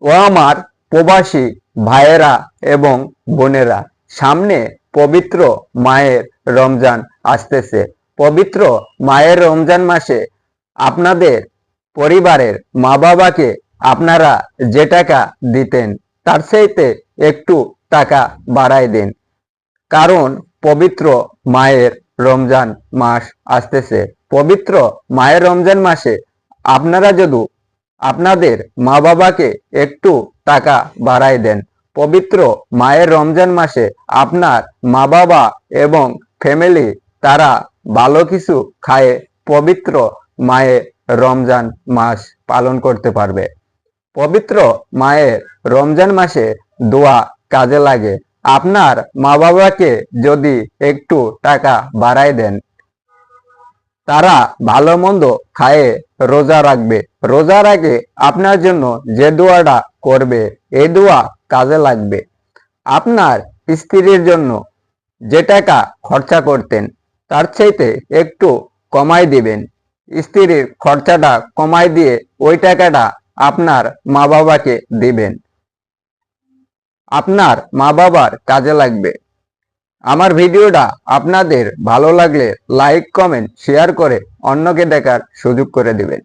ও আমার প্রবাসী ভাইয়েরা এবং বোনেরা, সামনে পবিত্র মায়ের রমজান আসতেছে। পবিত্র মায়ের রমজান মাসে আপনাদের পরিবারের মা বাবাকে আপনারা যে টাকা দিতেন তার চাইতে একটু টাকা বাড়ায় দিন। কারণ পবিত্র মায়ের রমজান মাস আসতেছে। পবিত্র মায়ের রমজান মাসে আপনারা যদি আপনাদের মা বাবাকে একটু টাকা বাড়ায় দেন, পবিত্র মায়ের রমজান মাসে আপনার মা বাবা এবং ফ্যামিলি তারা ভালো কিছু খায়ে পবিত্র মায়ের রমজান মাস পালন করতে পারবে। পবিত্র মায়ের রমজান মাসে দোয়া কাজে লাগে। আপনার মা বাবাকে যদি একটু টাকা বাড়ায় দেন, তারা ভালো মন্দ খায়ে রোজা রাখবে। রোজার আগে আপনার জন্য যে দোয়াটা করবে এই দোয়া কাজে লাগবে। আপনার স্ত্রীর জন্য যে টাকা খরচা করতেন তার চাইতে একটু কমাই দিবেন। স্ত্রীর খরচাটা কমাই দিয়ে ওই টাকাটা আপনার মা বাবাকে দিবেন। আপনার মা বাবার কাজে লাগবে। আমার ভিডিওটা আপনাদের ভালো লাগলে লাইক, কমেন্ট, শেয়ার করে অন্যকে দেখার সুযোগ করে দিবেন।